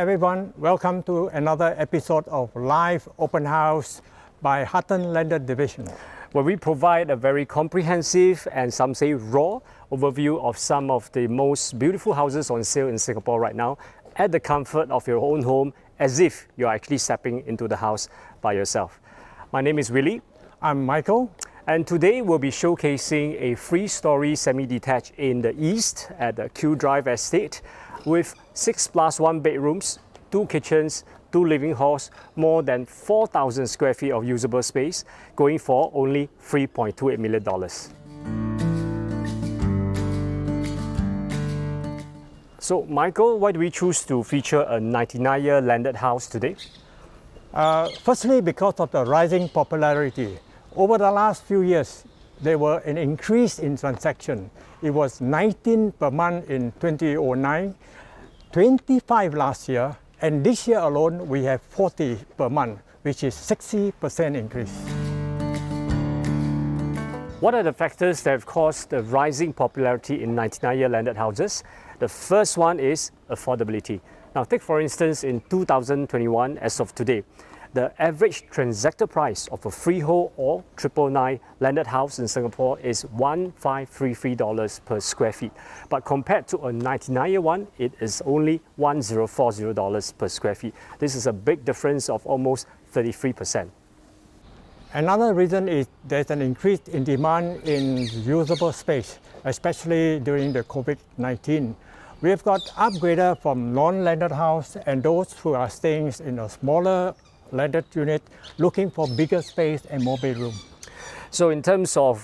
everyone, welcome to another episode of Live Open House by Huttons Landed Division, where we provide a very comprehensive and some say raw overview of some of the most beautiful houses on sale in Singapore right now at the comfort of your own home, as if you're actually stepping into the house by yourself. My name is Willi. I'm Michael. And today we'll be showcasing a 3-storey semi-detached in the east at the Kew Drive estate with 6+1 bedrooms, 2 kitchens, 2 living halls, more than 4,000 square feet of usable space, going for only $3.28 million. So Michael, why do we choose to feature a 99-year landed house today? Firstly, because of the rising popularity. Over the last few years, there were an increase in transaction. It was 19 per month in 2009, 25 last year, and this year alone we have 40 per month, which is 60% increase. What are the factors that have caused the rising popularity in 99-year landed houses? The first one is affordability. Now take for instance in 2021 as of today, the average transacted price of a freehold or 999 landed house in Singapore is $1,533 per square feet. But compared to a 99-year one, it is only $1,040 per square feet. This is a big difference of almost 33%. Another reason is there's an increase in demand in usable space, especially during the COVID-19. We've got upgraders from non-landed house and those who are staying in a smaller landed unit looking for bigger space and more bedroom. So in terms of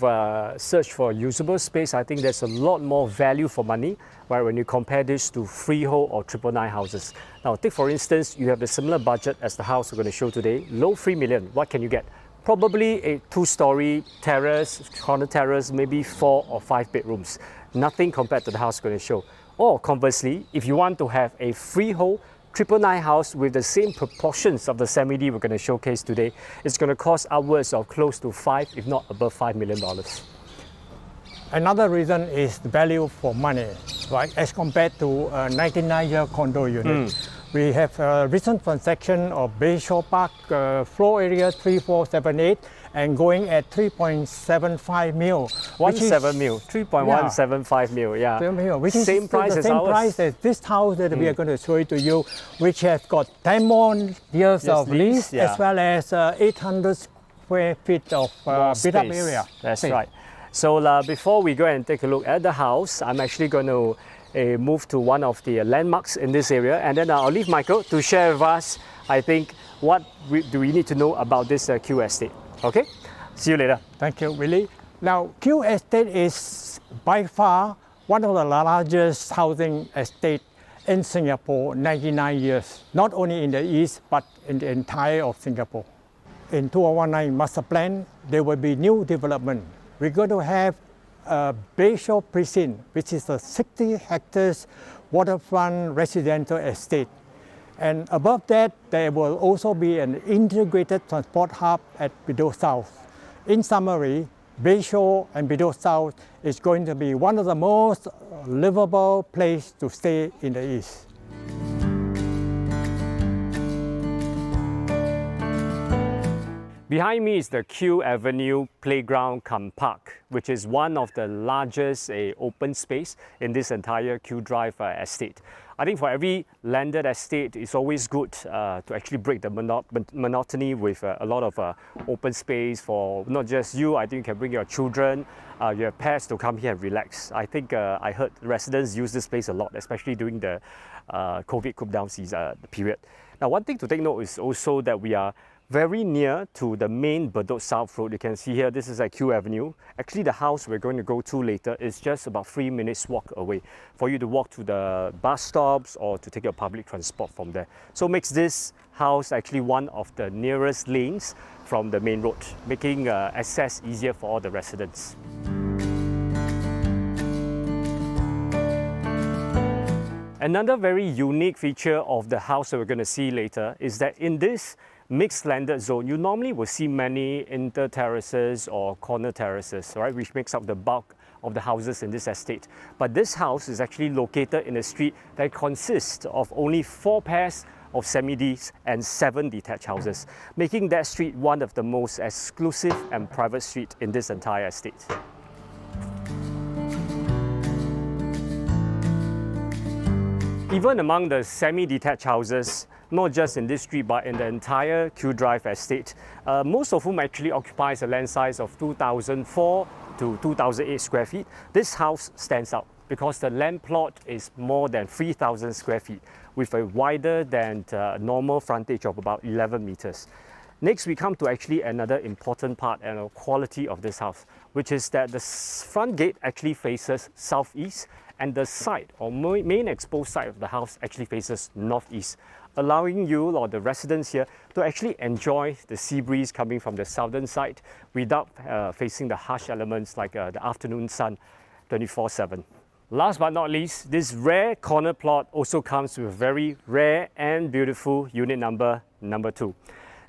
search for usable space, I think there's a lot more value for money, right, when you compare this to freehold or 999 houses. Now take for instance, you have the similar budget as the house we're going to show today, low 3 million. What can you get? Probably a 2-storey terrace, corner terrace, maybe 4 or 5 bedrooms. Nothing compared to the house we're going to show. Or conversely, if you want to have a freehold 999 house with the same proportions of the semi-D we're going to showcase today, it's going to cost upwards of close to 5, if not above $5 million. Another reason is the value for money, right? As compared to a 99-year condo unit. We have a recent transaction of Bayshore Park, floor area 3478, and going at 3.75 mil. 17 mil, 3.175 mil, yeah. Which is same price the same price as this house that we are going to show it to you, which has got 10 more years of lease, as well as 800 square feet of built-up area. That's right. So before we go and take a look at the house, I'm actually going to move to one of the landmarks in this area, and then I'll leave Michael to share with us, I think, what do we need to know about this Kew estate. Okay? See you later. Thank you, Willi. Now, Kew Estate is by far one of the largest housing estates in Singapore, 99 years, not only in the east, but in the entire of Singapore. In 2019 master plan, there will be new development. We're going to have a Bayshore Precinct, which is a 60 hectares waterfront residential estate. And above that, there will also be an integrated transport hub at Bedok South. In summary, Bayshore and Bedok South is going to be one of the most livable places to stay in the east. Behind me is the Kew Avenue Playground cum Park, which is one of the largest open space in this entire Kew Drive estate. I think for every landed estate, it's always good to actually break the monotony with a lot of open space for not just you. I think you can bring your children, your pets to come here and relax. I think I heard residents use this place a lot, especially during the COVID cool-down season period. Now, one thing to take note is also that we are very near to the main Bedok South Road. You can see here, this is at Kew Avenue. Actually, the house we're going to go to later is just about 3 minutes walk away for you to walk to the bus stops or to take your public transport from there. So it makes this house actually one of the nearest lanes from the main road, making access easier for all the residents. Another very unique feature of the house that we're going to see later is that in this mixed landed zone, you normally will see many inter-terraces or corner terraces, right, which makes up the bulk of the houses in this estate. But this house is actually located in a street that consists of only 4 pairs of semi-Ds and 7 detached houses, making that street one of the most exclusive and private street in this entire estate. Even among the semi-detached houses, not just in this street but in the entire Kew Drive estate, most of whom actually occupies a land size of 2,004 to 2,008 square feet, this house stands out because the land plot is more than 3,000 square feet with a wider than normal frontage of about 11 meters. Next, we come to actually another important part and a quality of this house, which is that the front gate actually faces southeast and the side or main exposed side of the house actually faces northeast, allowing you or the residents here to actually enjoy the sea breeze coming from the southern side without facing the harsh elements like the afternoon sun 24/7. Last but not least, this rare corner plot also comes with a very rare and beautiful unit number 2.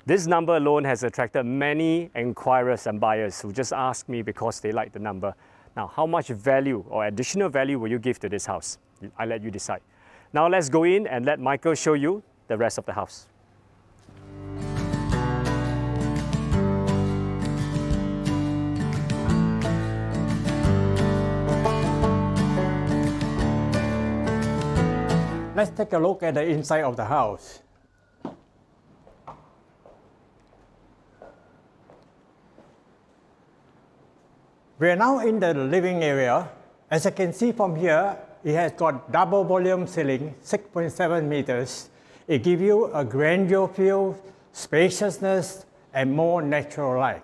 This number alone has attracted many enquirers and buyers who just ask me because they like the number. Now, how much value or additional value will you give to this house? I'll let you decide. Now let's go in and let Michael show you the rest of the house. Let's take a look at the inside of the house. We are now in the living area. As you can see from here, it has got double volume ceiling, 6.7 meters. It gives you a grandeur feel, spaciousness, and more natural light.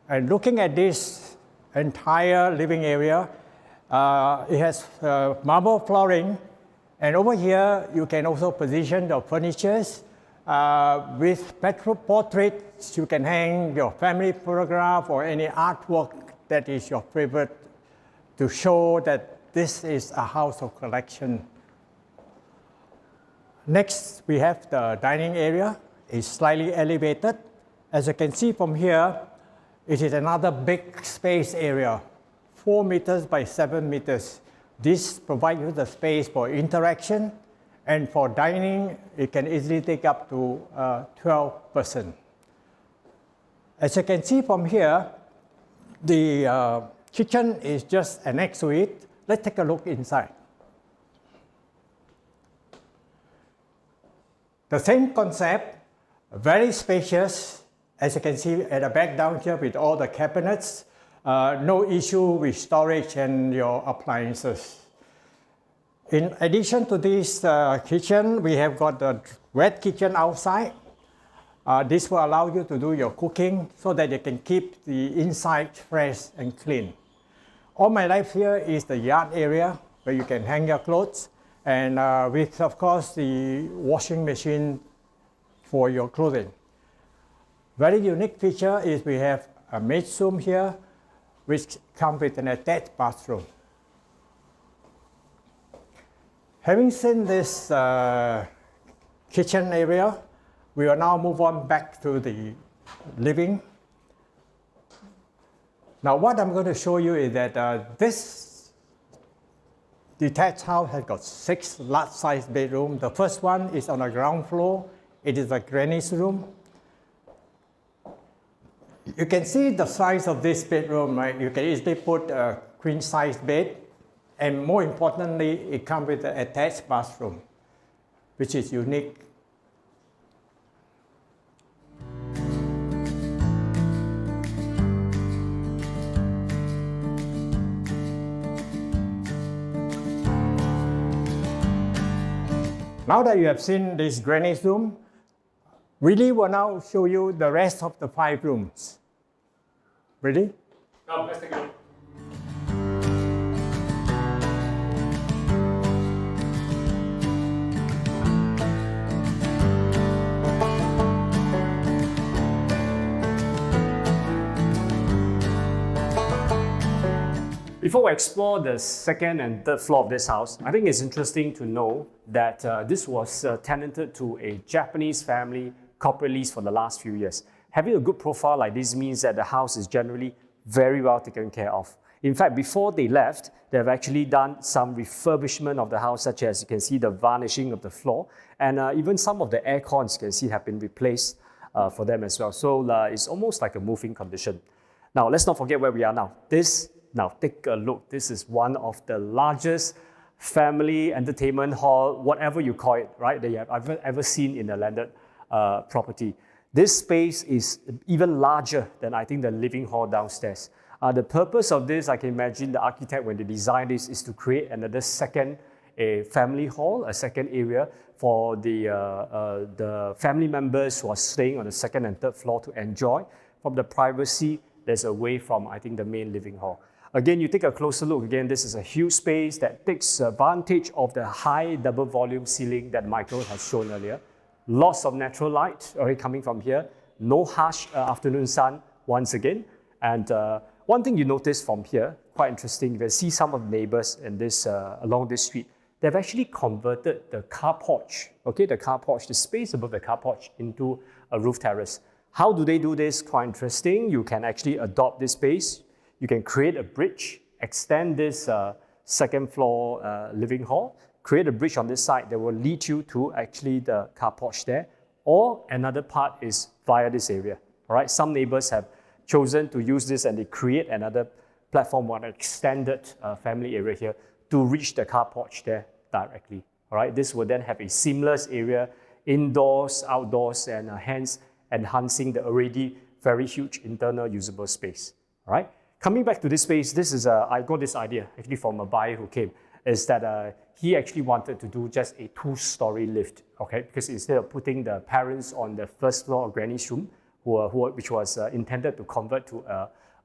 And looking at this entire living area, it has marble flooring. And over here, you can also position the furniture. With portraits, you can hang your family photograph or any artwork that is your favorite to show that this is a house of collection. Next, we have the dining area. It's slightly elevated. As you can see from here, it is another big space area, 4 meters by 7 meters. This provides you the space for interaction, and for dining, it can easily take up to 12 persons. As you can see from here, the kitchen is just next to it. Let's take a look inside. The same concept, very spacious. As you can see at the back down here with all the cabinets, no issue with storage and your appliances. In addition to this kitchen, we have got the wet kitchen outside. This will allow you to do your cooking so that you can keep the inside fresh and clean. All my life here is the yard area where you can hang your clothes, and with, of course, the washing machine for your clothing. Very unique feature is we have a maid's room here, which comes with an attached bathroom. Having seen this kitchen area, we will now move on back to the living. Now what I'm going to show you is that this detached house has got 6 large-sized bedrooms. The first one is on the ground floor. It is a granny's room. You can see the size of this bedroom, right? You can easily put a queen-size bed. And more importantly, it comes with an attached bathroom, which is unique. Now that you have seen this granny's room, Willi will now show you the rest of the 5 rooms. Ready? Now, let's take a look. Before we explore the second and third floor of this house, I think it's interesting to know that this was tenanted to a Japanese family corporate lease for the last few years. Having a good profile like this means that the house is generally very well taken care of. In fact, before they left, they've actually done some refurbishment of the house, such as you can see the varnishing of the floor, and even some of the air cons you can see have been replaced for them as well. So it's almost like a moving condition. Now, let's not forget where we are now. Now take a look. This is one of the largest family entertainment hall, whatever you call it, right, that you have ever seen in a landed property. This space is even larger than I think the living hall downstairs. The purpose of this, I can imagine the architect, when they designed this, is to create another second family hall, a second area for the family members who are staying on the second and third floor to enjoy from the privacy that's away from, I think, the main living hall. Again, you take a closer look. Again, this is a huge space that takes advantage of the high double volume ceiling that Michael has shown earlier. Lots of natural light already coming from here. No harsh afternoon sun once again. And one thing you notice from here, quite interesting, you can see some of the neighbors in this, along this street. They've actually converted the car porch, okay, the space above the car porch into a roof terrace. How do they do this? Quite interesting. You can actually adopt this space. You can create a bridge, extend this second floor living hall, create a bridge on this side that will lead you to actually the car porch there, or another part is via this area. All right, some neighbors have chosen to use this and they create another platform or an extended family area here to reach the car porch there directly. All right, this will then have a seamless area, indoors, outdoors, and hence enhancing the already very huge internal usable space. All right. Coming back to this space, this is I got this idea actually from a buyer who came, is that he actually wanted to do just a 2-story lift, okay? Because instead of putting the parents on the first floor of Granny's room, which was intended to convert to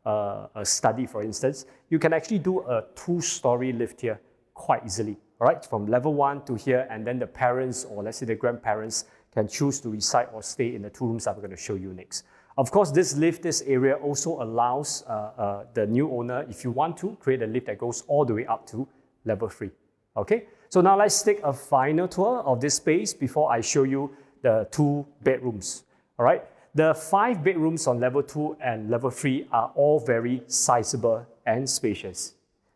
a study, for instance, you can actually do a 2-story lift here quite easily, all right? From level 1 to here, and then the parents, or let's say the grandparents, can choose to reside or stay in the 2 rooms I'm going to show you next. Of course, this area also allows the new owner, if you want to, create a lift that goes all the way up to level 3. Okay, so now let's take a final tour of this space before I show you the 2 bedrooms. All right, the 5 bedrooms on level 2 and level 3 are all very sizable and spacious.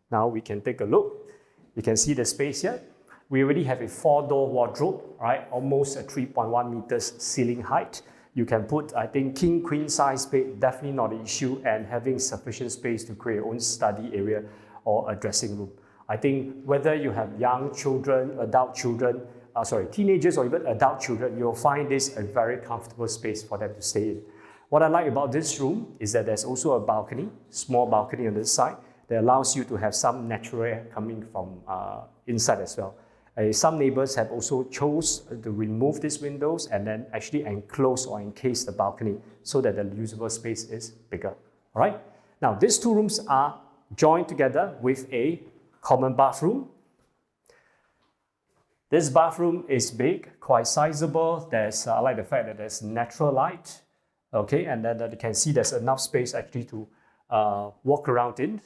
Now we can take a look. You can see the space here. We already have a 4-door wardrobe, right? Almost a 3.1 meters ceiling height. You can put, I think, king, queen size bed, definitely not an issue, and having sufficient space to create your own study area or a dressing room. I think whether you have young children, adult children, teenagers or even adult children, you'll find this a very comfortable space for them to stay in. What I like about this room is that there's also a balcony, small balcony on this side, that allows you to have some natural air coming from inside as well. Some neighbors have also chose to remove these windows and then actually enclose or encase the balcony so that the usable space is bigger. All right. Now, these 2 rooms are joined together with a common bathroom. This bathroom is big, quite sizable. I like the fact that there's natural light. Okay, and then you can see there's enough space actually to walk around in.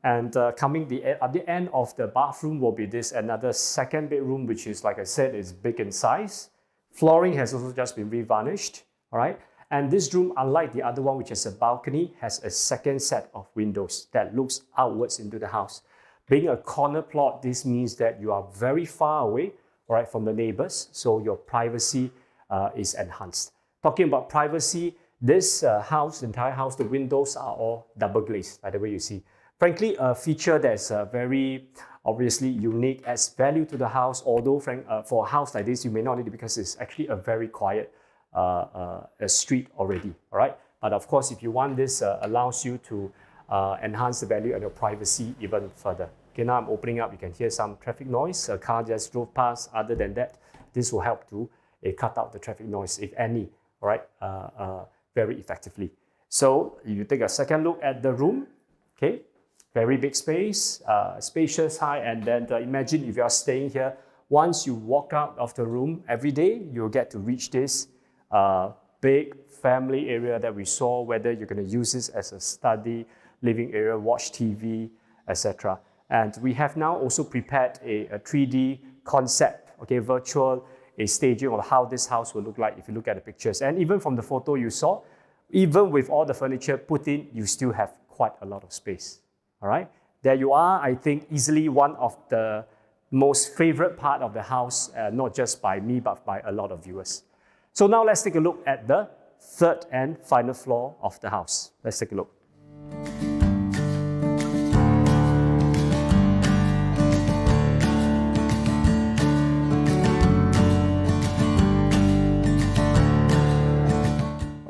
And coming at the end of the bathroom will be this another second bedroom, which is, like I said, is big in size. Flooring has also just been revarnished, all right? And this room, unlike the other one, which is a balcony, has a second set of windows that looks outwards into the house. Being a corner plot, this means that you are very far away, all right, from the neighbors, so your privacy is enhanced. Talking about privacy, this entire house, the windows are all double glazed, by the way you see. Frankly, a feature that's very obviously unique, adds value to the house, although for a house like this, you may not need it because it's actually a very quiet street already, all right? But of course, if you want this, allows you to enhance the value and your privacy even further. Okay, now I'm opening up, you can hear some traffic noise, a car just drove past. Other than that, this will help to cut out the traffic noise, if any, all right, very effectively. So you take a second look at the room, okay? Very big space, spacious, high, and then imagine if you are staying here, once you walk out of the room every day, you'll get to reach this big family area that we saw, whether you're going to use this as a study, living area, watch TV, etc. And we have now also prepared a 3D concept, okay, virtual a staging of how this house will look like if you look at the pictures. And even from the photo you saw, even with all the furniture put in, you still have quite a lot of space. All right, there you are. I think easily one of the most favorite part of the house, not just by me, but by a lot of viewers. So now let's take a look at the third and final floor of the house. Let's take a look.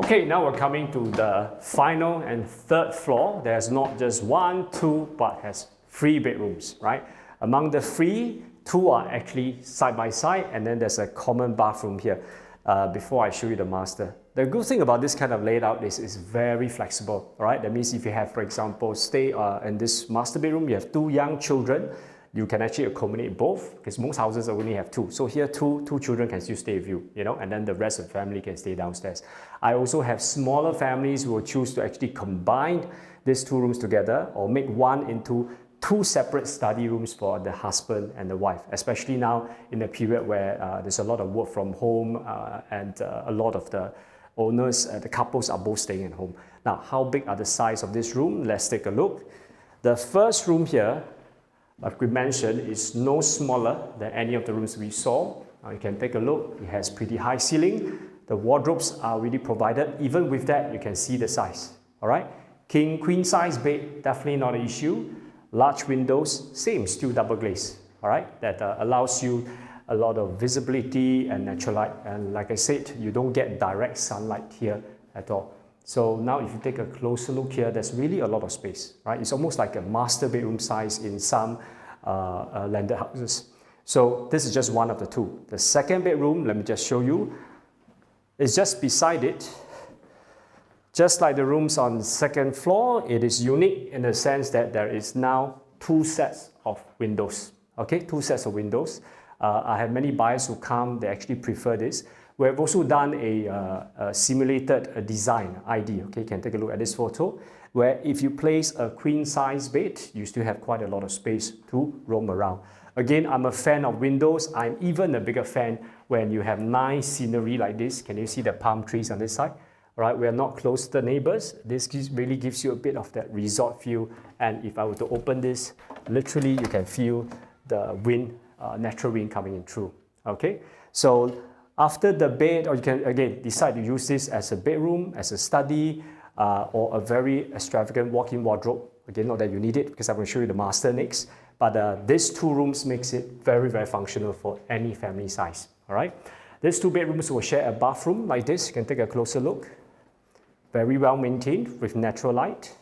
Okay, now we're coming to the final and third floor. There's not just 1, 2, but has 3 bedrooms, right? Among the 3, 2 are actually side by side, and then there's a common bathroom here. Before I show you the master. The good thing about this kind of layout is it's very flexible, all right? That means if you have, for example, stay in this master bedroom, you have 2 young children, you can actually accommodate both, because most houses only have 2. So here, two children can still stay with you, you know, and then the rest of the family can stay downstairs. I also have smaller families who will choose to actually combine these 2 rooms together or make one into 2 separate study rooms for the husband and the wife, especially now in a period where there's a lot of work from home and a lot of the owners, the couples are both staying at home. Now, how big are the size of this room? Let's take a look. The first room here, like we mentioned, is no smaller than any of the rooms we saw. Now you can take a look. It has pretty high ceiling. The wardrobes are really provided. Even with that, you can see the size. All right, king, queen size bed, definitely not an issue. Large windows, same, still double glaze. All right, that allows you a lot of visibility and natural light. And like I said, you don't get direct sunlight here at all. So now if you take a closer look here, there's really a lot of space, right? It's almost like a master bedroom size in some landed houses. So this is just one of the 2. The second bedroom, let me just show you, is just beside it. Just like the rooms on the second floor, it is unique in the sense that there is now 2 sets of windows, okay? 2 sets of windows. I have many buyers who come, they actually prefer this. We have also done a simulated design ID. Okay, you can take a look at this photo, where if you place a queen size bed, you still have quite a lot of space to roam around. Again, I'm a fan of windows. I'm even a bigger fan when you have nice scenery like this. Can you see the palm trees on this side? All right, we are not close to the neighbors. This really gives you a bit of that resort feel. And if I were to open this, literally you can feel the wind, natural wind coming in through. Okay, so after the bed, or you can again decide to use this as a bedroom, as a study, or a very extravagant walk-in wardrobe. Again, not that you need it because I'm going to show you the master next. But these 2 rooms makes it very, very functional for any family size. All right. These 2 bedrooms will share a bathroom like this. You can take a closer look. Very well maintained with natural light.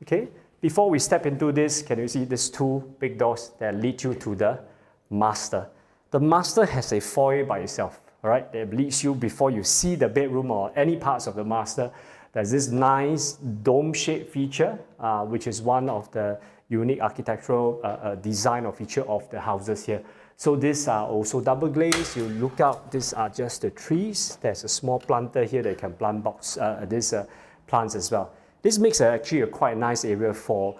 Okay. Before we step into this, can you see these 2 big doors that lead you to the master? The master has a foyer by itself, all right, that leads you before you see the bedroom or any parts of the master. There's this nice dome-shaped feature, which is one of the unique architectural design or feature of the houses here. So these are also double glazed. You look out, these are just the trees. There's a small planter here that you can plant these plants as well. This makes actually a quite nice area for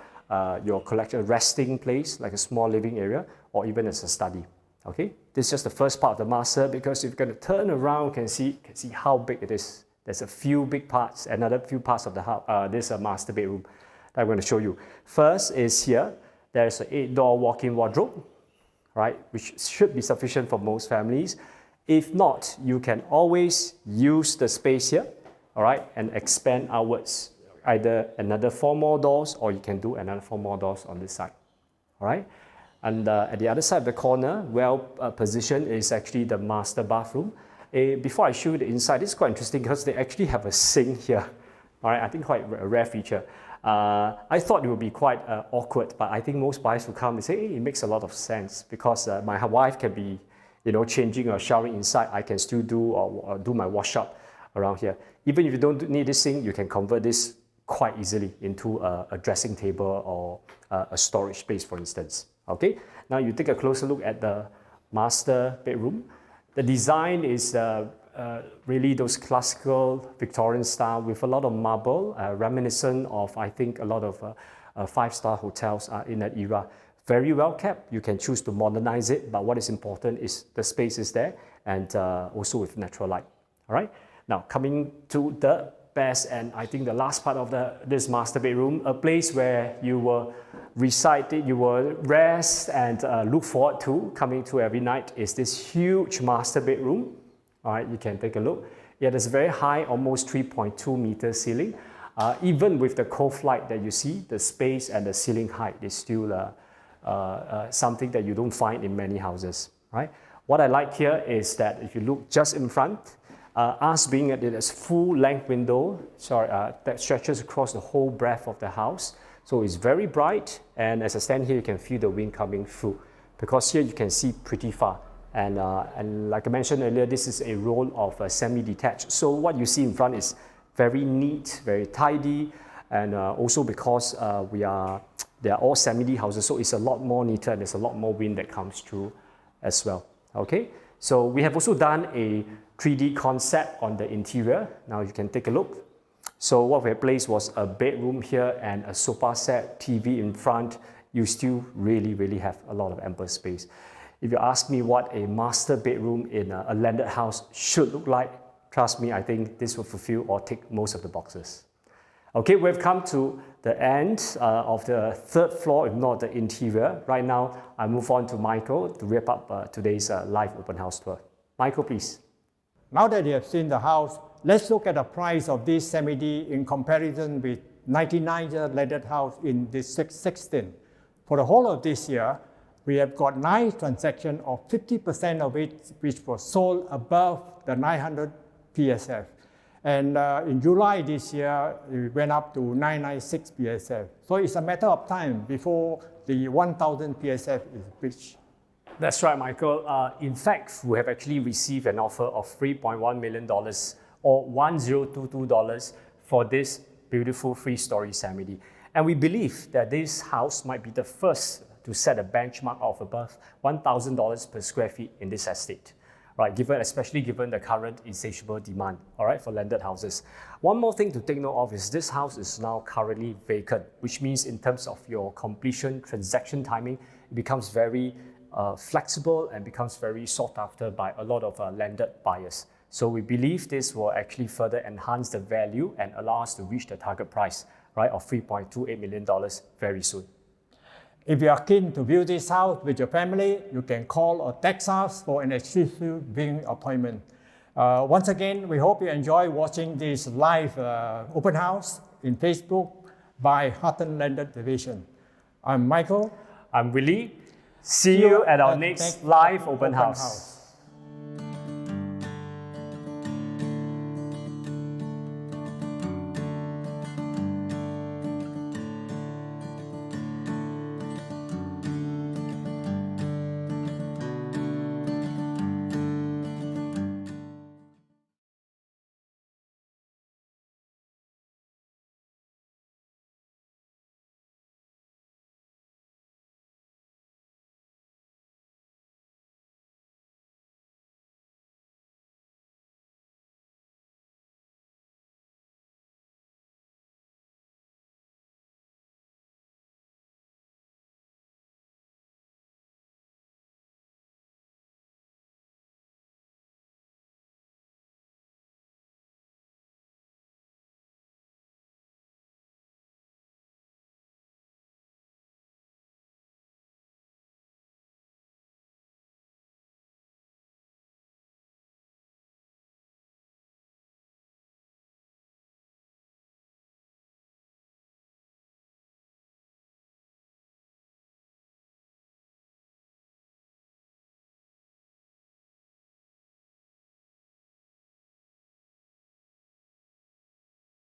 your collection resting place, like a small living area, or even as a study. Okay, this is just the first part of the master, because if you're going to turn around, you can see how big it is. There's a few big parts, another few parts of the house. This is a master bedroom that I'm going to show you. First is here. There's an 8-door walk-in wardrobe, right, which should be sufficient for most families. If not, you can always use the space here, all right, and expand outwards. Either another 4 more doors, or you can do another 4 more doors on this side, all right. And at the other side of the corner, well positioned, is actually the master bathroom. Before I show you the inside, it's quite interesting because they actually have a sink here. All right, I think quite a rare feature. I thought it would be quite awkward, but I think most buyers who come, they say, hey, it makes a lot of sense because my wife can be, changing or showering inside. I can still do or do my wash up around here. Even if you don't need this sink, you can convert this quite easily into a dressing table or a storage space, for instance. Okay, now you take a closer look at the master bedroom. The design is really those classical Victorian style with a lot of marble, reminiscent of, I think, a lot of 5-star hotels in that era. very well kept. You can choose to modernize it, but what is important is the space is there and also with natural light. All right. Now coming to the best and I think the last part of this master bedroom, a place where you will reside, you will rest and look forward to coming to every night is this huge master bedroom. All right, you can take a look. Yeah, there's a very high, almost 3.2 meter ceiling. Even with the cove light that you see, the space and the ceiling height is still something that you don't find in many houses. Right? What I like here is that if you look just in front, us being at this full length window, that stretches across the whole breadth of the house. So it's very bright, and as I stand here, you can feel the wind coming through because here you can see pretty far. And like I mentioned earlier, this is a roll of semi-detached. So what you see in front is very neat, very tidy, and also because they are all semi-detached houses, so it's a lot more neater and there's a lot more wind that comes through as well. Okay, so we have also done a 3D concept on the interior. Now you can take a look. So what we have placed was a bedroom here and a sofa set, TV in front. You still really have a lot of ample space. If you ask me what a master bedroom in a landed house should look like, trust me, I think this will fulfill or tick most of the boxes. Okay, we've come to the end of the third floor, if not the interior. Right now, I move on to Michael to wrap up today's live open house tour. Michael, please. Now that you have seen the house, let's look at the price of this semi-D in comparison with 99-year landed house in this 16. For the whole of this year, we have got 9 transactions of 50% of it which was sold above the 900 PSF. And in July this year, it went up to 996 PSF. So it's a matter of time before the 1000 PSF is reached. That's right, Michael. In fact, we have actually received an offer of $3.1 million or $1022 for this beautiful 3-story semi-D. And we believe that this house might be the first to set a benchmark of above $1,000 per square feet in this estate. Right, especially given the current insatiable demand, all right, for landed houses. One more thing to take note of is this house is now currently vacant, which means in terms of your completion transaction timing, it becomes very flexible and becomes very sought after by a lot of landed buyers. So we believe this will actually further enhance the value and allow us to reach the target price, right, of $3.28 million very soon. If you are keen to view this house with your family, you can call or text us for an exclusive viewing appointment. Once again, we hope you enjoy watching this live open house in Facebook by Huttons Landed Division. I'm Michael. I'm Willi. See you at our next live open house.